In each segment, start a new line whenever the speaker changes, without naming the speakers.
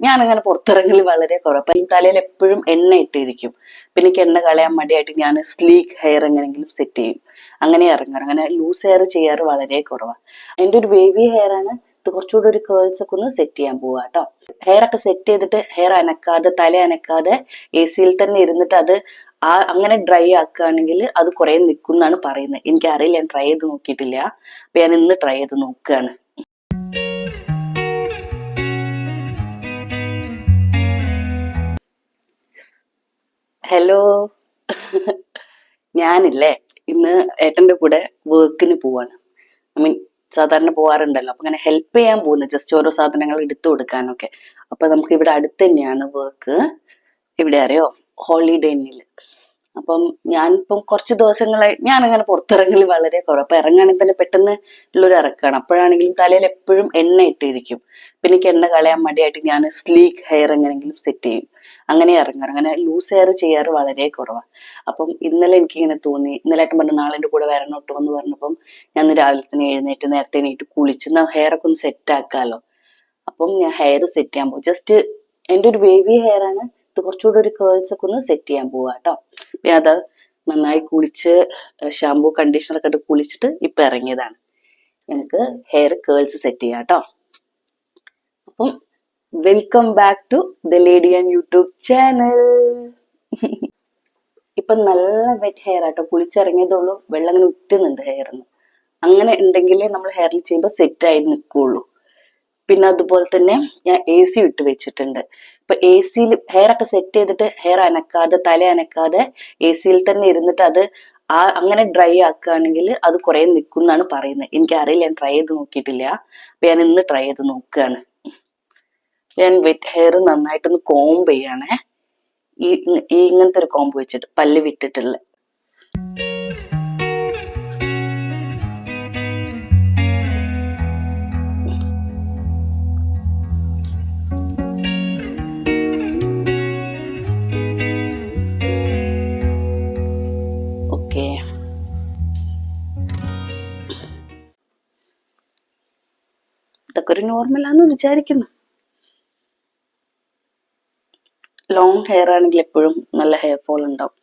ഞാനങ്ങനെ പുറത്തിറങ്ങൽ വളരെ കുറവ്. അപ്പം തലയിൽ എപ്പോഴും എണ്ണ ഇട്ടിരിക്കും. പിന്നെ എനിക്ക് എണ്ണ കളയാൻ മടിയായിട്ട് ഞാൻ സ്ലീക്ക് ഹെയർ എങ്ങനെയെങ്കിലും സെറ്റ് ചെയ്യും. അങ്ങനെ ഇറങ്ങാറ്. അങ്ങനെ ലൂസ് ഹെയർ ചെയ്യാറ് വളരെ കുറവാണ്. എൻ്റെ ഒരു വേവി ഹെയർ ആണ്. ഇത് കുറച്ചുകൂടി ഒരു കേൾസ് ഒക്കെ ഒന്ന് സെറ്റ് ചെയ്യാൻ പോവാ കേട്ടോ. ഹെയർ ഒക്കെ സെറ്റ് ചെയ്തിട്ട് ഹെയർ അനക്കാതെ തല അനക്കാതെ AC-യിൽ തന്നെ ഇരുന്നിട്ട് അത് അങ്ങനെ ഡ്രൈ ആക്കുകയാണെങ്കിൽ അത് കുറെ നിൽക്കും എന്നാണ് പറയുന്നത്. എനിക്കറിയില്ല, ഞാൻ ട്രൈ ചെയ്ത് നോക്കിയിട്ടില്ല. അപ്പൊ ഞാൻ ഇന്ന് ട്രൈ ചെയ്ത് നോക്കുകയാണ്. ഹലോ. ഞാനില്ലേ ഇന്ന് ഏട്ടന്റെ കൂടെ വർക്കിന് പോവാണ്. സാധാരണ പോവാറുണ്ടല്ലോ. അപ്പൊ അങ്ങനെ ഹെൽപ്പ് ചെയ്യാൻ പോകുന്നു, ജസ്റ്റ് ഓരോ സാധനങ്ങൾ എടുത്തു കൊടുക്കാനൊക്കെ. അപ്പൊ നമുക്ക് ഇവിടെ അടുത്ത് തന്നെയാണ് വർക്ക്. ഇവിടെ അറിയോ, ഹോളിഡേ ഇന്നില്. അപ്പം ഞാനിപ്പം കുറച്ച് ദിവസങ്ങളായി ഞാനങ്ങനെ പുറത്തിറങ്ങൽ വളരെ കുറവ്. അപ്പൊ ഇറങ്ങുകയാണെങ്കിൽ തന്നെ പെട്ടെന്ന് ഉള്ളൊരു ഇറക്കാണ്. അപ്പോഴാണെങ്കിലും തലയിൽ എപ്പോഴും എണ്ണ ഇട്ടിരിക്കും. പിന്നെ എനിക്ക് എണ്ണ കളയാൻ മടിയായിട്ട് ഞാൻ സ്ലീക്ക് ഹെയർ എങ്ങനെയെങ്കിലും സെറ്റ് ചെയ്യും. അങ്ങനെ ഇറങ്ങാറ്. അങ്ങനെ ലൂസ് ഹെയർ ചെയ്യാറ് വളരെ കുറവാണ്. അപ്പം ഇന്നലെ എനിക്കിങ്ങനെ തോന്നി. ഇന്നലെ ഏട്ടൻ പറഞ്ഞു നാളെ എൻ്റെ കൂടെ വരണോട്ടോ എന്ന് പറഞ്ഞപ്പം ഞാൻ രാവിലെ തന്നെ നേരത്തെ എണീറ്റ് കുളിച്ച് ഹെയർ ഒക്കെ ഒന്ന് സെറ്റ് ആക്കാമല്ലോ. അപ്പം ഞാൻ ഹെയർ സെറ്റ് ചെയ്യാൻ പോകും. ജസ്റ്റ് എൻ്റെ ഒരു വേവി ഹെയർ ആണ്. ഇത് കുറച്ചുകൂടി ഒരു കേൾസ് ഒക്കെ ഒന്ന് സെറ്റ് ചെയ്യാൻ പോവാ കേട്ടോ. പിന്നെ അത് നന്നായി കുളിച്ച് ഷാമ്പൂ കണ്ടീഷണർ ഒക്കെ ഇട്ട് കുളിച്ചിട്ട് ഇപ്പൊ ഇറങ്ങിയതാണ്. എനിക്ക് ഹെയർ കേൾസ് സെറ്റ് ചെയ്യാം കേട്ടോ. അപ്പം welcome back to the lady and YouTube channel. ഇപ്പൊ നല്ല വെറ്റ് ഹെയർ ആട്ടോ. കുളിച്ചിറങ്ങിയതുള്ളൂ, വെള്ളം അങ്ങനെ ഉറ്റുന്നുണ്ട് ഹെയറിന്. അങ്ങനെ ഉണ്ടെങ്കിലേ നമ്മൾ ഹെയറിൽ ചെയ്യുമ്പോൾ സെറ്റ് ആയി നിൽക്കുള്ളൂ. പിന്നെ അതുപോലെ തന്നെ ഞാൻ AC ഇട്ട് വെച്ചിട്ടുണ്ട്. ഇപ്പൊ AC-യിൽ ഹെയർ ഒക്കെ സെറ്റ് ചെയ്തിട്ട് ഹെയർ അനക്കാതെ തല അനക്കാതെ AC-യിൽ തന്നെ ഇരുന്നിട്ട് അത് അങ്ങനെ ഡ്രൈ ആക്കുകയാണെങ്കിൽ അത് കുറെ നിൽക്കും എന്നാണ് പറയുന്നത്. എനിക്കറിയില്ല, ഞാൻ ട്രൈ ചെയ്ത് നോക്കിയിട്ടില്ല. അപ്പൊ ഞാൻ ഇന്ന് ട്രൈ ചെയ്ത് നോക്കുകയാണ്. ഞാൻ വെറ്റ് ഹെയർ നന്നായിട്ടൊന്ന് കോംബ് ചെയ്യണേ. ഇങ്ങനത്തെ ഒരു കോംബ് വെച്ചിട്ട് പല്ല് വിട്ടിട്ടുള്ള. ഓക്കെ, ഇതൊക്കെ ഒരു നോർമലാന്ന് വിചാരിക്കുന്നു. ലോങ് ഹെയർ ആണെങ്കിൽ എപ്പോഴും നല്ല ഹെയർ ഫോൾ ഉണ്ടാവും.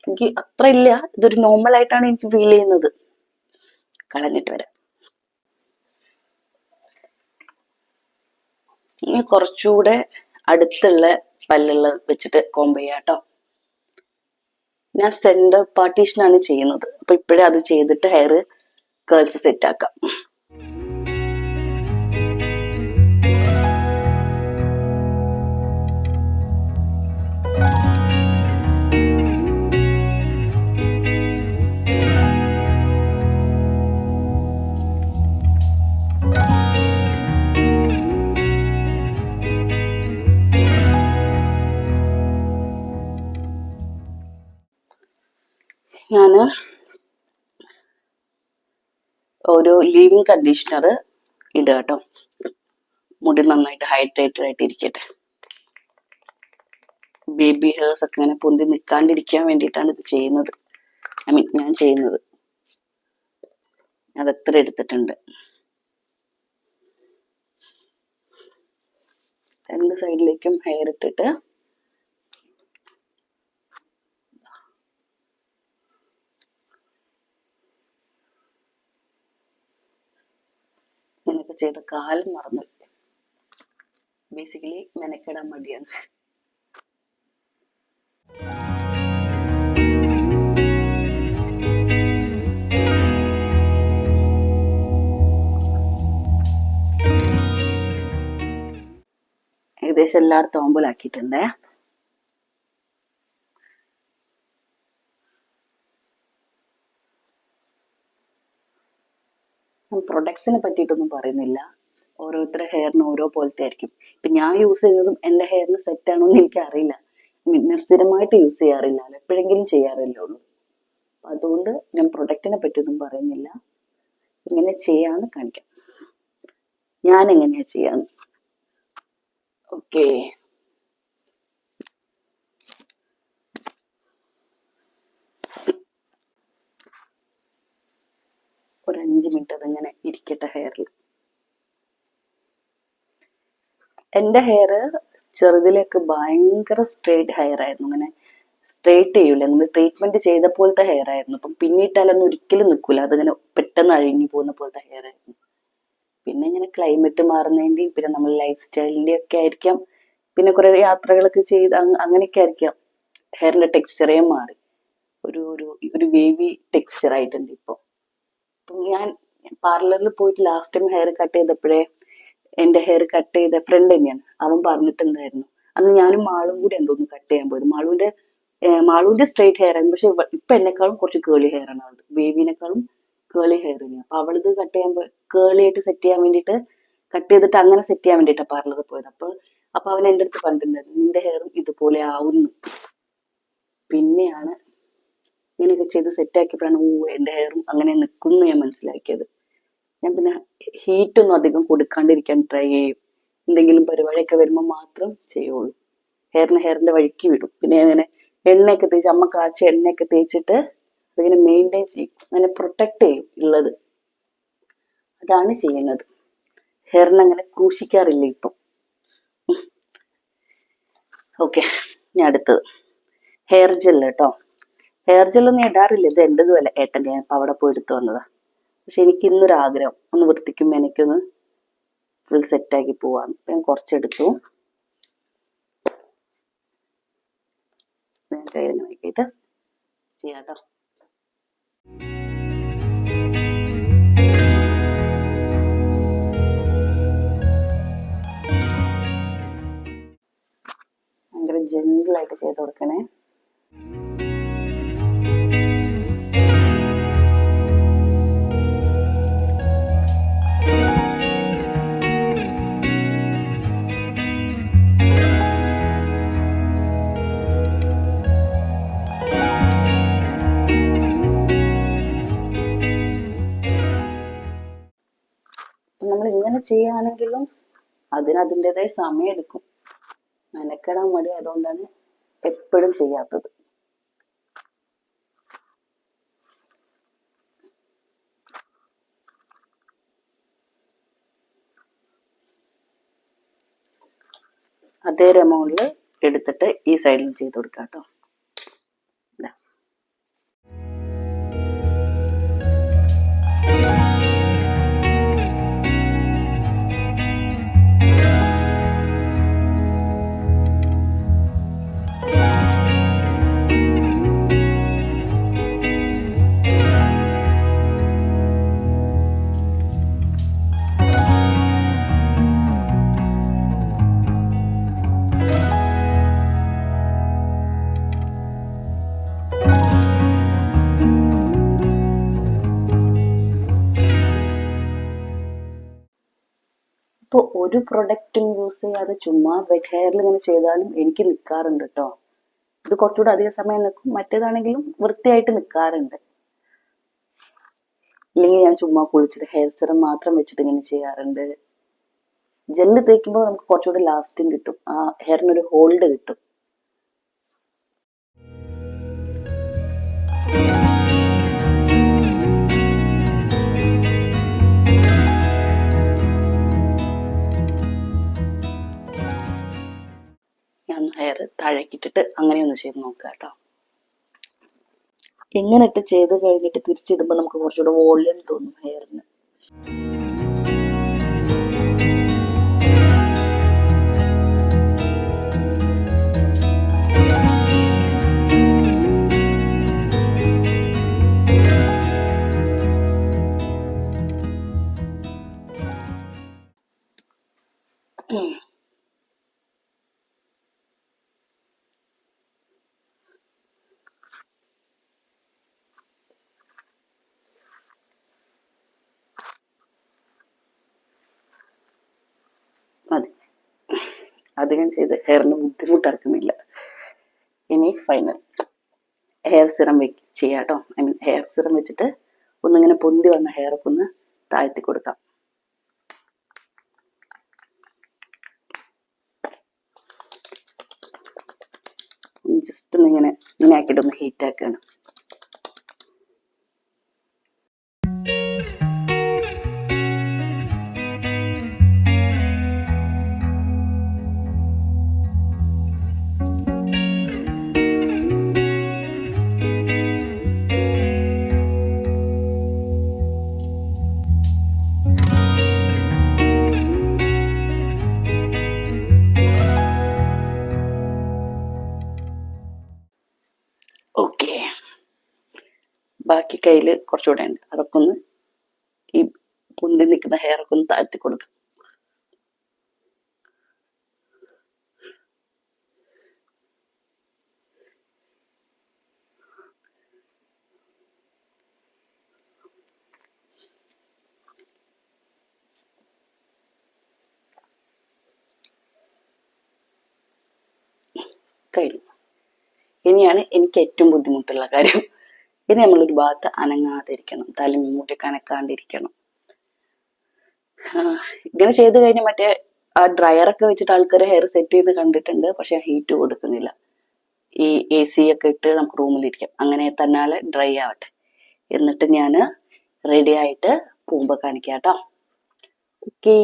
എനിക്ക് അത്ര ഇല്ല, ഇതൊരു നോർമൽ ആയിട്ടാണ് എനിക്ക് ഫീൽ ചെയ്യുന്നത്. കളഞ്ഞിട്ട് വരാം. ഇനി കുറച്ചുകൂടെ അടുത്തുള്ള പല്ലുള്ള വെച്ചിട്ട് കോംബ് ചെയ്യാം കേട്ടോ. ഞാൻ സെന്റർ പാർട്ടീഷനാണ് ചെയ്യുന്നത്. അപ്പൊ ഇപ്പോഴേ അത് ചെയ്തിട്ട് ഹെയർ കേൾസ് സെറ്റ് ആക്കാം. ഞാന് ഒരു ലീവിങ് കണ്ടീഷണർ ഇടുക കേട്ടോ. മുടി നന്നായിട്ട് ഹൈഡ്രേറ്റഡ് ആയിട്ട് ഇരിക്കട്ടെ. ബേബി ഹെയർസ് ഒക്കെ ഇങ്ങനെ പൊന്തി നിൽക്കാണ്ടിരിക്കാൻ വേണ്ടിയിട്ടാണ് ഇത് ചെയ്യുന്നത്. ഞാൻ ചെയ്യുന്നത്. അതെത്ര എടുത്തിട്ടുണ്ട്. രണ്ട് സൈഡിലേക്കും ഹെയർ ഇട്ടിട്ട് ഇങ്ങനെയൊക്കെ ചെയ്ത കാലം മറന്നു. ബേസിക്കലി മെനക്കെടാൻ മടിയാണ്. ഏകദേശം എല്ലായിടത്തും ഓമ്പലാക്കിയിട്ടുണ്ടേ. പ്രൊഡക്ട്സിനെ പറ്റിയിട്ടൊന്നും പറയുന്നില്ല. ഓരോരുത്തരുടെ ഹെയറിന് ഓരോ പോലത്തെ ആയിരിക്കും. ഇപ്പൊ ഞാൻ യൂസ് ചെയ്യുന്നതും എന്റെ ഹെയറിന് സെറ്റ് ആണോ എന്ന് എനിക്ക് അറിയില്ല. സ്ഥിരമായിട്ട് യൂസ് ചെയ്യാറില്ല, എപ്പോഴെങ്കിലും ചെയ്യാറില്ലേ ഉള്ളൂ. അതുകൊണ്ട് ഞാൻ പ്രൊഡക്റ്റിനെ പറ്റിയൊന്നും പറയുന്നില്ല. ഇങ്ങനെ ചെയ്യാന്ന് കാണിക്കാം. ഞാൻ എങ്ങനെയാ ചെയ്യാന്ന്. ഓക്കെ, ഒരു 5 മിനിറ്റ് അതങ്ങനെ ഇരിക്കട്ടെ ഹെയറിൽ. എൻ്റെ ഹെയർ ചെറുതിലൊക്കെ ഭയങ്കര സ്ട്രെയിറ്റ് ഹെയർ ആയിരുന്നു. അങ്ങനെ സ്ട്രെയിറ്റ് ചെയ്യൂല, നമ്മൾ ട്രീറ്റ്മെന്റ് ചെയ്ത പോലത്തെ ഹെയർ ആയിരുന്നു. അപ്പം പിന്നിട്ടാലൊന്നും ഒരിക്കലും നിൽക്കൂല, അതിങ്ങനെ പെട്ടെന്ന് അഴിഞ്ഞു പോകുന്ന പോലത്തെ ഹെയർ ആയിരുന്നു. പിന്നെ ഇങ്ങനെ ക്ലൈമറ്റ് മാറുന്നതിന്റെയും പിന്നെ നമ്മൾ ലൈഫ് സ്റ്റൈലിന്റെ ഒക്കെ ആയിരിക്കാം, പിന്നെ കുറെ യാത്രകളൊക്കെ ചെയ്ത് അങ്ങനെയൊക്കെ ആയിരിക്കാം ഹെയറിന്റെ ടെക്സ്ചറേ മാറി ഒരു ഒരു ഒരു വേവി ടെക്സ്ചർ ആയിട്ടുണ്ട് ഇപ്പൊ. ഞാൻ പാർലറിൽ പോയിട്ട് ലാസ്റ്റ് ടൈം ഹെയർ കട്ട് ചെയ്തപ്പോഴേ എന്റെ ഹെയർ കട്ട് ചെയ്ത ഫ്രണ്ട് തന്നെയാണ്, അവൻ പറഞ്ഞിട്ടുണ്ടായിരുന്നു. അന്ന് ഞാനും മാളും കൂടി എന്തോന്നു കട്ട് ചെയ്യാൻ പോയത്. മാളുവിന്റെ സ്ട്രെയിറ്റ് ഹെയർ ആണ്, പക്ഷെ ഇപ്പൊ എന്നെക്കാളും കുറച്ച് കേളി ഹെയർ ആണ് അവളത്, ബേബിനെക്കാളും കേളി ഹെയർ തന്നെയാണ്. അപ്പൊ അവളത് കട്ട് ചെയ്യാൻ കേളി ആയിട്ട് സെറ്റ് ചെയ്യാൻ വേണ്ടിയിട്ട് കട്ട് ചെയ്തിട്ട് അങ്ങനെ സെറ്റ് ചെയ്യാൻ വേണ്ടിയിട്ടാണ് പാർലറിൽ പോയത്. അപ്പൊ അവൻ എന്റെ അടുത്ത് പറഞ്ഞിട്ടുണ്ടായിരുന്നു നിന്റെ ഹെയറും ഇതുപോലെ ആവുന്നു. പിന്നെയാണ് ഇങ്ങനെയൊക്കെ ചെയ്ത് സെറ്റ് ആക്കിയപ്പോഴാണ് എന്റെ ഹെയറും അങ്ങനെ നിൽക്കുന്നു ഞാൻ മനസ്സിലാക്കിയത്. ഞാൻ പിന്നെ ഹീറ്റ് ഒന്നും അധികം കൊടുക്കാണ്ടിരിക്കാൻ ട്രൈ ചെയ്യും. എന്തെങ്കിലും പരിപാടിയൊക്കെ വരുമ്പോൾ മാത്രം ചെയ്യുള്ളൂ. ഹെയറിന്റെ വഴിക്ക് വിടും. പിന്നെ അങ്ങനെ എണ്ണയൊക്കെ തേച്ച്, അമ്മ കാച്ച എണ്ണയൊക്കെ തേച്ചിട്ട് അതിങ്ങനെ മെയിൻറ്റെയിൻ ചെയ്യും, അങ്ങനെ പ്രൊട്ടക്ട് ചെയ്യും ഉള്ളത്. അതാണ് ചെയ്യുന്നത്. ഹെയറിനെ അങ്ങനെ ക്രൂശിക്കാറില്ല ഇപ്പം. ഓക്കെ, ഇനി അടുത്തത് ഹെയർ ജെല്ല് കേട്ടോ. ഹെയർ ജെല്ലൊന്നും ഇടാറില്ല, ഇത് എന്റേതും അല്ല, ഏട്ടൻ്റെ. ഞാൻ ഇപ്പം അവിടെ പോയി എടുത്തു വന്നതാ. പക്ഷെ എനിക്ക് ഇന്നൊരു ആഗ്രഹം, ഒന്ന് വൃത്തിക്കുമ്പോൾ എനിക്കൊന്ന് ഫുൾ സെറ്റാക്കി പോവാന്ന്. ഞാൻ കുറച്ചെടുത്തു, കയ്യിൽ നോക്കിയിട്ട് ചെയ്യാട്ടോ. ഭയങ്കര ജെന്റിലായിട്ട് ചെയ്ത് കൊടുക്കണേ. നമ്മൾ ഇങ്ങനെ ചെയ്യുകയാണെങ്കിലും അതിൻ്റെതായ സമയം എടുക്കും. മെനക്കെടാൻ മടി ആയതുകൊണ്ടാണ് എപ്പോഴും ചെയ്യാത്തത്. അതേ എമൗണ്ടിൽ എടുത്തിട്ട് ഈ സൈഡിൽ ചെയ്ത് കൊടുക്കാം കേട്ടോ. ഇപ്പോൾ ഒരു പ്രൊഡക്റ്റും യൂസ് ചെയ്യാതെ ചുമ്മാ വെറ്റ് ഹെയറിൽ ഇങ്ങനെ ചെയ്താലും എനിക്ക് നിൽക്കാറുണ്ട് കേട്ടോ. ഇത് കുറച്ചുകൂടെ അധിക സമയം നിൽക്കും, മറ്റേതാണെങ്കിലും വൃത്തിയായിട്ട് നിൽക്കാറുണ്ട്. ഇല്ലെങ്കിൽ ഞാൻ ചുമ്മാ കുളിച്ചിട്ട് ഹെയർ സിറം മാത്രം വെച്ചിട്ട് ഇങ്ങനെ ചെയ്യാറുണ്ട്. ജെല്ല് തേക്കുമ്പോൾ നമുക്ക് കുറച്ചുകൂടെ ലാസ്റ്റിംഗ് കിട്ടും, ആ ഹെയറിനൊരു ഹോൾഡ് കിട്ടും. ഞാൻ ഹെയർ താഴേക്കിട്ടിട്ട് അങ്ങനെയൊന്ന് ചെയ്ത് നോക്കാം കേട്ടോ. ഇങ്ങനെ ഇട്ട് ചെയ്ത് കഴിഞ്ഞിട്ട് തിരിച്ചിടുമ്പോൾ നമുക്ക് കുറച്ചുകൂടെ വോളിയം തോന്നും ഹെയറിന്. മതി, അധികം ചെയ്ത് ഹെയറിന് ബുദ്ധിമുട്ടാക്കുന്നില്ല. ഇനി ഫൈനൽ ഹെയർ സിറം ചെയ്യാം കേട്ടോ. ഐ മീൻ ഹെയർ സിറം വെച്ചിട്ട് ഒന്നിങ്ങനെ പൊന്തി വന്ന ഹെയറൊക്കെ ഒന്ന് താഴ്ത്തി കൊടുക്കാം. ജസ്റ്റ് ഒന്ന് ഇങ്ങനെ ആക്കിയിട്ടൊന്ന് ഹീറ്റ് ആക്കുകയാണ്. ബാക്കി കയ്യിൽ കുറച്ചുകൂടെ ഉണ്ട്. അതൊക്കെ ഒന്ന് ഈ പൊന്തി നിൽക്കുന്ന ഹെയർ ഒക്കെ ഒന്ന് താഴ്ത്തി കൊടുക്കാം. കഴിഞ്ഞു. ഇനിയാണ് എനിക്ക് ഏറ്റവും ബുദ്ധിമുട്ടുള്ള കാര്യം. ഇനി നമ്മളൊരു ഭാഗത്ത് അനങ്ങാതിരിക്കണം, തല മുട്ടി കനക്കാണ്ടിരിക്കണം. ഇങ്ങനെ ചെയ്ത് കഴിഞ്ഞാൽ മറ്റേ ആ ഡ്രയറൊക്കെ വെച്ചിട്ട് ആൾക്കാർ ഹെയർ സെറ്റ് ചെയ്ത് കണ്ടിട്ടുണ്ട്. പക്ഷെ ഹീറ്റ് കൊടുക്കുന്നില്ല. ഈ AC ഒക്കെ ഇട്ട് നമുക്ക് റൂമിലിരിക്കാം. അങ്ങനെ തന്നാലെ ഡ്രൈ ആവട്ടെ. എന്നിട്ട് ഞാൻ റെഡി ആയിട്ട് പോകുമ്പോൾ കാണിക്കാം കേട്ടോ. ഓക്കെ.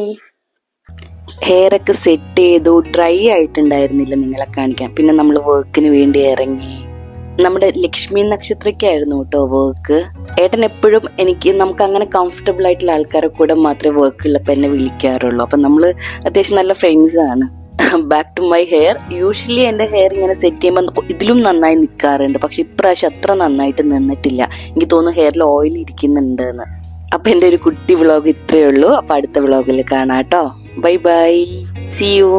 ഹെയർ ഒക്കെ സെറ്റ് ചെയ്തു, ഡ്രൈ ആയിട്ടുണ്ടായിരുന്നില്ല നിങ്ങളെ കാണിക്കാൻ. പിന്നെ നമ്മൾ വർക്കിന് വേണ്ടി ഇറങ്ങി. നമ്മുടെ ലക്ഷ്മി നക്ഷത്രയ്ക്കായിരുന്നു കേട്ടോ വർക്ക്. ഏട്ടൻ എപ്പോഴും നമുക്ക് അങ്ങനെ കംഫർട്ടബിൾ ആയിട്ടുള്ള ആൾക്കാരെ കൂടെ മാത്രമേ വർക്ക് ഉള്ളപ്പോൾ എന്നെ വിളിക്കാറുള്ളൂ. അപ്പൊ നമ്മള് അത്യാവശ്യം നല്ല ഫ്രണ്ട്സ് ആണ്. Back to my hair. Usually എന്റെ ഹെയർ ഇങ്ങനെ സെറ്റ് ചെയ്യുമ്പോൾ ഇതിലും നന്നായി നിൽക്കാറുണ്ട്. പക്ഷെ ഇപ്രാവശ്യം അത്ര നന്നായിട്ട് നിന്നിട്ടില്ല. എനിക്ക് തോന്നുന്നു ഹെയറിൽ ഓയിൽ ഇരിക്കുന്നുണ്ട് എന്ന്. അപ്പൊ എന്റെ ഒരു കുട്ടി വ്ളോഗ് ഇത്രയേ ഉള്ളൂ. അപ്പൊ അടുത്ത വ്ളോഗിൽ കാണാം കേട്ടോ. Bye bye, see U.